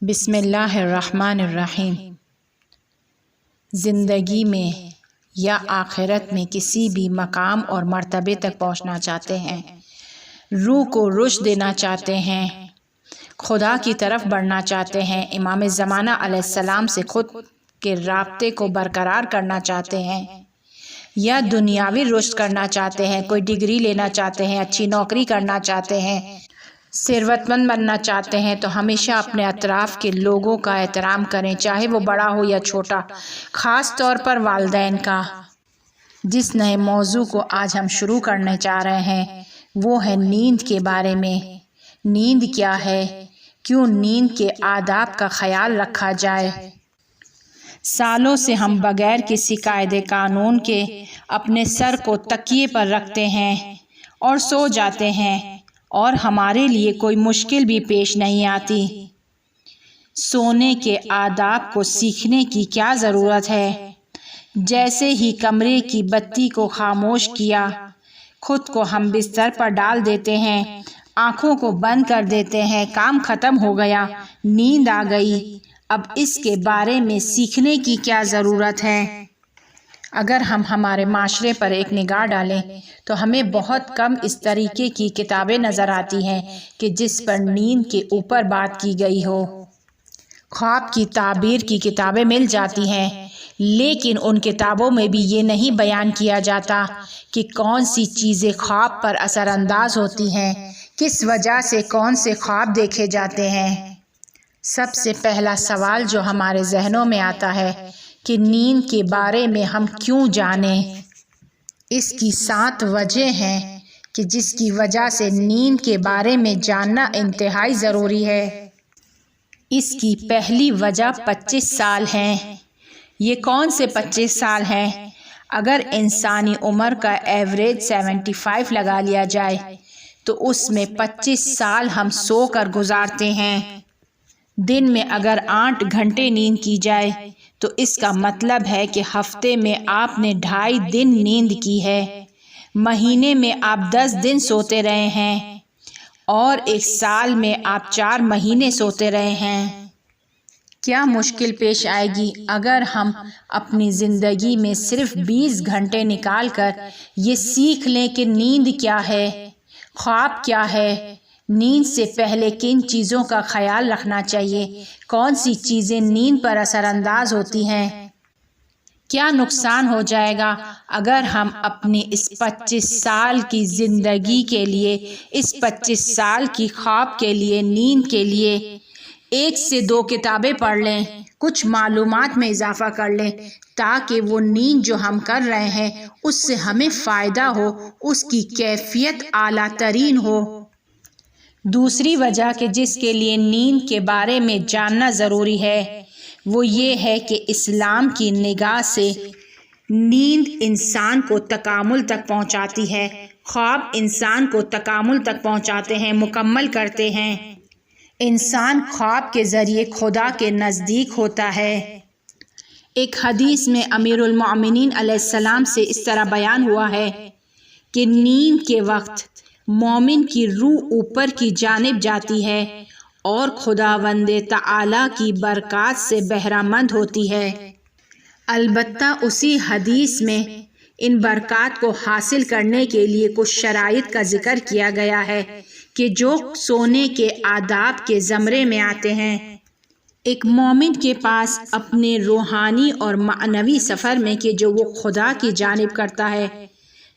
بسم اللہ الرحمن الرحیم۔ زندگی میں یا آخرت میں کسی بھی مقام اور مرتبے تک پہنچنا چاہتے ہیں، روح کو رشد دینا چاہتے ہیں، خدا کی طرف بڑھنا چاہتے ہیں، امام زمانہ علیہ السلام سے خود کے رابطے کو برقرار کرنا چاہتے ہیں، یا دنیاوی رشد کرنا چاہتے ہیں، کوئی ڈگری لینا چاہتے ہیں، اچھی نوکری کرنا چاہتے ہیں، ثروت مند بننا چاہتے ہیں، تو ہمیشہ اپنے اطراف کے لوگوں کا احترام کریں، چاہے وہ بڑا ہو یا چھوٹا، خاص طور پر والدین کا۔ جس نئے موضوع کو آج ہم شروع کرنے چاہ رہے ہیں وہ ہے نیند کے بارے میں۔ نیند کیا ہے؟ کیوں نیند کے آداب کا خیال رکھا جائے؟ سالوں سے ہم بغیر کسی قاعدے قانون کے اپنے سر کو تکیے پر رکھتے ہیں اور سو جاتے ہیں، اور ہمارے لیے کوئی مشکل بھی پیش نہیں آتی۔ سونے کے آداب کو سیکھنے کی کیا ضرورت ہے؟ جیسے ہی کمرے کی بتی کو خاموش کیا، خود کو ہم بستر پر ڈال دیتے ہیں، آنکھوں کو بند کر دیتے ہیں، کام ختم ہو گیا، نیند آ گئی۔ اب اس کے بارے میں سیکھنے کی کیا ضرورت ہے؟ اگر ہم ہمارے معاشرے پر ایک نگاہ ڈالیں تو ہمیں بہت کم اس طریقے کی کتابیں نظر آتی ہیں کہ جس پر نیند کے اوپر بات کی گئی ہو۔ خواب کی تعبیر کی کتابیں مل جاتی ہیں، لیکن ان کتابوں میں بھی یہ نہیں بیان کیا جاتا کہ کون سی چیزیں خواب پر اثر انداز ہوتی ہیں، کس وجہ سے کون سے خواب دیکھے جاتے ہیں۔ سب سے پہلا سوال جو ہمارے ذہنوں میں آتا ہے کہ نیند کے بارے میں ہم کیوں جانیں؟ اس کی 7 وجہ ہیں کہ جس کی وجہ سے نیند کے بارے میں جاننا انتہائی ضروری ہے۔ اس کی پہلی وجہ 25 سال ہیں۔ یہ کون سے 25 سال ہیں؟ اگر انسانی عمر کا ایوریج 75 لگا لیا جائے تو اس میں 25 سال ہم سو کر گزارتے ہیں۔ دن میں اگر 8 گھنٹے نیند کی جائے تو اس کا مطلب ہے کہ ہفتے میں آپ نے 2.5 دن نیند کی ہے، مہینے میں آپ 10 دن سوتے رہے ہیں، اور ایک سال میں آپ 4 مہینے سوتے رہے ہیں۔ کیا مشکل پیش آئے گی اگر ہم اپنی زندگی میں صرف 20 گھنٹے نکال کر یہ سیکھ لیں کہ نیند کیا ہے، خواب کیا ہے، نیند سے پہلے کن چیزوں کا خیال رکھنا چاہیے، کون سی چیزیں نیند پر اثر انداز ہوتی ہیں؟ کیا نقصان ہو جائے گا اگر ہم اپنی اس 25 سال کی زندگی کے لیے، اس 25 سال کی خواب کے لیے، نیند کے لیے 1 سے 2 کتابیں پڑھ لیں، کچھ معلومات میں اضافہ کر لیں، تاکہ وہ نیند جو ہم کر رہے ہیں اس سے ہمیں فائدہ ہو، اس کی کیفیت اعلیٰ ترین ہو۔ دوسری وجہ کہ جس کے لیے نیند کے بارے میں جاننا ضروری ہے وہ یہ ہے کہ اسلام کی نگاہ سے نیند انسان کو تکامل تک پہنچاتی ہے، خواب انسان کو تکامل تک پہنچاتے ہیں، مکمل کرتے ہیں۔ انسان خواب کے ذریعے خدا کے نزدیک ہوتا ہے۔ ایک حدیث میں امیر المومنین علیہ السلام سے اس طرح بیان ہوا ہے کہ نیند کے وقت مومن کی روح اوپر کی جانب جاتی ہے اور خداوند تعالیٰ کی برکات سے بہرہ مند ہوتی ہے۔ البتہ اسی حدیث میں ان برکات کو حاصل کرنے کے لیے کچھ شرائط کا ذکر کیا گیا ہے کہ جو سونے کے آداب کے زمرے میں آتے ہیں۔ ایک مومن کے پاس اپنے روحانی اور معنوی سفر میں کہ جو وہ خدا کی جانب کرتا ہے،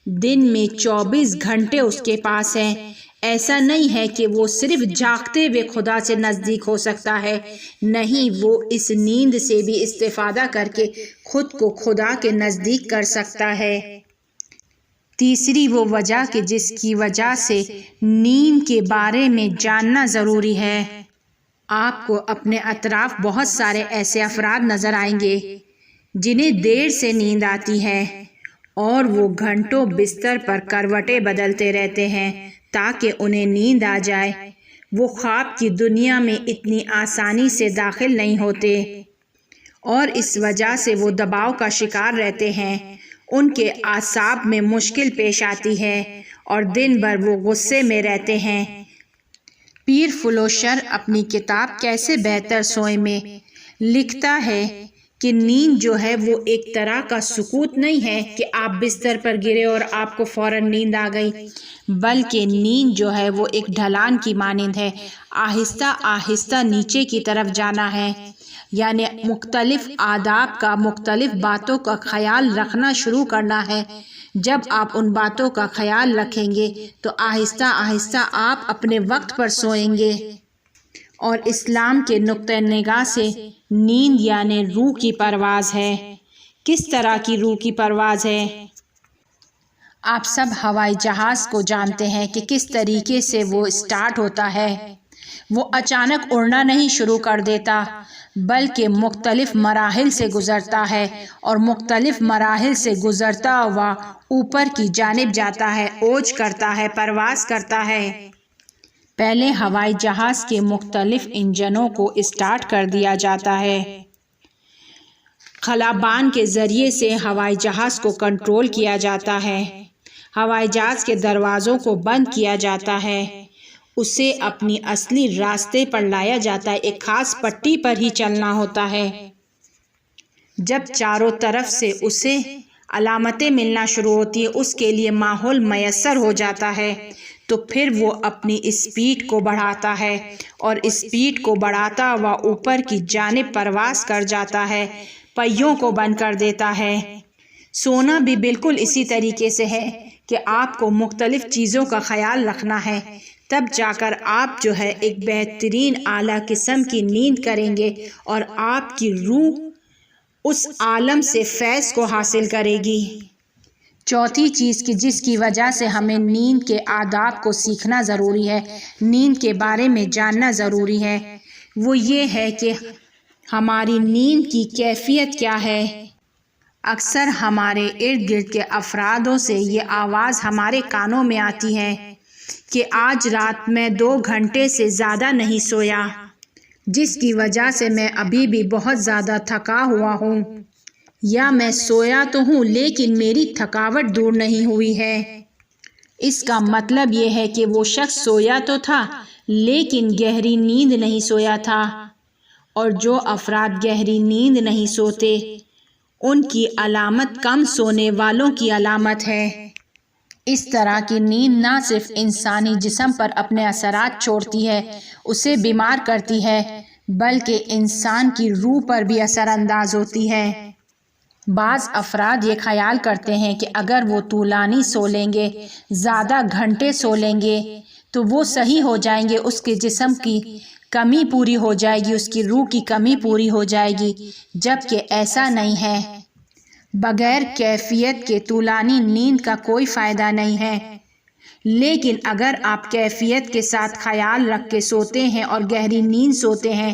دن میں 24 گھنٹے اس کے پاس ہیں۔ ایسا نہیں ہے کہ وہ صرف جاگتے ہوئے خدا سے نزدیک ہو سکتا ہے، نہیں، وہ اس نیند سے بھی استفادہ کر کے خود کو خدا کے نزدیک کر سکتا ہے۔ تیسری وہ وجہ کہ جس کی وجہ سے نیند کے بارے میں جاننا ضروری ہے۔ آپ کو اپنے اطراف بہت سارے ایسے افراد نظر آئیں گے جنہیں دیر سے نیند آتی ہے اور وہ گھنٹوں بستر پر کروٹیں بدلتے رہتے ہیں تاکہ انہیں نیند آ جائے۔ وہ خواب کی دنیا میں اتنی آسانی سے داخل نہیں ہوتے اور اس وجہ سے وہ دباؤ کا شکار رہتے ہیں، ان کے اعصاب میں مشکل پیش آتی ہے اور دن بھر وہ غصے میں رہتے ہیں۔ پیر فلوشر اپنی کتاب کیسے بہتر سوئیں میں لکھتا ہے کہ نیند جو ہے وہ ایک طرح کا سکوت نہیں ہے کہ آپ بستر پر گرے اور آپ کو فوراً نیند آ گئی، بلکہ نیند جو ہے وہ ایک ڈھلان کی مانند ہے، آہستہ آہستہ نیچے کی طرف جانا ہے، یعنی مختلف آداب کا، مختلف باتوں کا خیال رکھنا شروع کرنا ہے۔ جب آپ ان باتوں کا خیال رکھیں گے تو آہستہ آہستہ آپ اپنے وقت پر سوئیں گے۔ اور اسلام کے نقطہ نگاہ سے نیند یعنی روح کی پرواز ہے۔ کس طرح کی روح کی پرواز ہے؟ آپ سب ہوائی جہاز کو جانتے ہیں کہ کس طریقے سے وہ اسٹارٹ ہوتا ہے۔ وہ اچانک اڑنا نہیں شروع کر دیتا، بلکہ مختلف مراحل سے گزرتا ہے، اور مختلف مراحل سے گزرتا ہوا اوپر کی جانب جاتا ہے، اوج کرتا ہے، پرواز کرتا ہے۔ پہلے ہوائی جہاز کے مختلف انجنوں کو اسٹارٹ کر دیا جاتا ہے۔ خلابان کے ذریعے سے ہوائی جہاز کو کنٹرول کیا جاتا ہے۔ ہوائی جہاز کے دروازوں کو بند کیا جاتا ہے، اسے اپنی اصلی راستے پر لایا جاتا ہے، ایک خاص پٹی پر ہی چلنا ہوتا ہے۔ جب چاروں طرف سے اسے علامتیں ملنا شروع ہوتی ہیں، اس کے لیے ماحول میسر ہو جاتا ہے، تو پھر وہ اپنی اسپیڈ کو بڑھاتا ہے، اور اسپیڈ کو بڑھاتا ہوا اوپر کی جانب پرواز کر جاتا ہے، پہیوں کو بند کر دیتا ہے۔ سونا بھی بالکل اسی طریقے سے ہے کہ آپ کو مختلف چیزوں کا خیال رکھنا ہے، تب جا کر آپ جو ہے ایک بہترین اعلیٰ قسم کی نیند کریں گے، اور آپ کی روح اس عالم سے فیض کو حاصل کرے گی۔ چوتھی چیز کی جس کی وجہ سے ہمیں نیند کے آداب کو سیکھنا ضروری ہے، نیند کے بارے میں جاننا ضروری ہے، وہ یہ ہے کہ ہماری نیند کی کیفیت کیا ہے۔ اکثر ہمارے ارد گرد کے افرادوں سے یہ آواز ہمارے کانوں میں آتی ہے کہ آج رات میں 2 گھنٹے سے زیادہ نہیں سویا، جس کی وجہ سے میں ابھی بھی بہت زیادہ تھکا ہوا ہوں، یا میں سویا تو ہوں لیکن میری تھکاوٹ دور نہیں ہوئی ہے۔ اس کا مطلب یہ ہے کہ وہ شخص سویا تو تھا لیکن گہری نیند نہیں سویا تھا، اور جو افراد گہری نیند نہیں سوتے ان کی علامت کم سونے والوں کی علامت ہے۔ اس طرح کی نیند نہ صرف انسانی جسم پر اپنے اثرات چھوڑتی ہے، اسے بیمار کرتی ہے، بلکہ انسان کی روح پر بھی اثر انداز ہوتی ہے۔ بعض افراد یہ خیال کرتے ہیں کہ اگر وہ طولانی سو لیں گے، زیادہ گھنٹے سو لیں گے تو وہ صحیح ہو جائیں گے، اس کے جسم کی کمی پوری ہو جائے گی، اس کی روح کی کمی پوری ہو جائے گی، جبکہ ایسا نہیں ہے۔ بغیر کیفیت کے طولانی نیند کا کوئی فائدہ نہیں ہے، لیکن اگر آپ کیفیت کے ساتھ خیال رکھ کے سوتے ہیں اور گہری نیند سوتے ہیں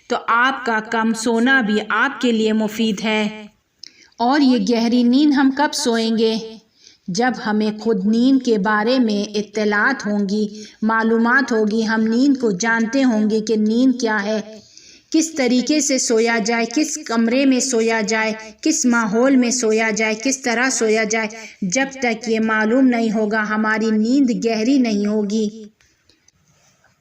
تو آپ کا کم سونا بھی آپ کے لیے مفید ہے۔ اور یہ گہری نیند ہم کب سوئیں گے؟ جب ہمیں خود نیند کے بارے میں اطلاعات ہوں گی، معلومات ہوگی، ہم نیند کو جانتے ہوں گے کہ نیند کیا ہے، کس طریقے سے سویا جائے، کس کمرے میں سویا جائے، کس ماحول میں سویا جائے، کس طرح سویا جائے۔ جب تک یہ معلوم نہیں ہوگا ہماری نیند گہری نہیں ہوگی۔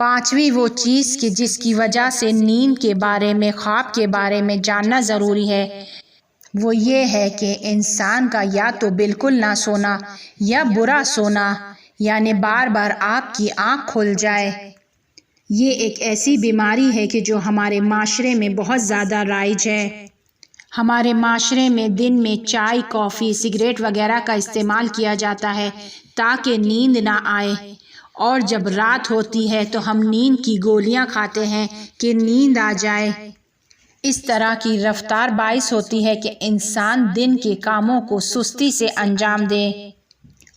پانچویں وہ چیز کہ جس کی وجہ سے نیند کے بارے میں، خواب کے بارے میں جاننا ضروری ہے، وہ یہ ہے کہ انسان کا یا تو بالکل نہ سونا یا برا سونا، یعنی بار بار آپ کی آنکھ کھل جائے۔ یہ ایک ایسی بیماری ہے کہ جو ہمارے معاشرے میں بہت زیادہ رائج ہے۔ ہمارے معاشرے میں دن میں چائے، کافی، سگریٹ وغیرہ کا استعمال کیا جاتا ہے تاکہ نیند نہ آئے، اور جب رات ہوتی ہے تو ہم نیند کی گولیاں کھاتے ہیں کہ نیند آ جائے۔ اس طرح کی رفتار باعث ہوتی ہے کہ انسان دن کے کاموں کو سستی سے انجام دے،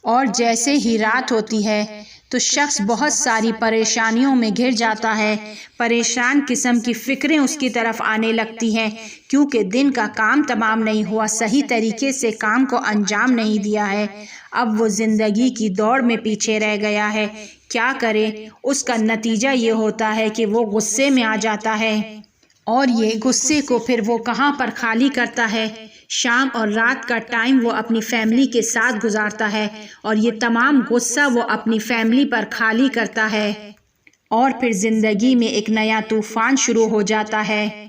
اور جیسے ہی رات ہوتی ہے تو شخص بہت ساری پریشانیوں میں گھر جاتا ہے، پریشان قسم کی فکریں اس کی طرف آنے لگتی ہیں، کیونکہ دن کا کام تمام نہیں ہوا، صحیح طریقے سے کام کو انجام نہیں دیا ہے، اب وہ زندگی کی دوڑ میں پیچھے رہ گیا ہے، کیا کرے؟ اس کا نتیجہ یہ ہوتا ہے کہ وہ غصے میں آ جاتا ہے، اور یہ غصے کو پھر وہ کہاں پر خالی کرتا ہے؟ شام اور رات کا ٹائم وہ اپنی فیملی کے ساتھ گزارتا ہے، اور یہ تمام غصہ وہ اپنی فیملی پر خالی کرتا ہے۔ اور پھر زندگی میں ایک نیا طوفان شروع ہو جاتا ہے۔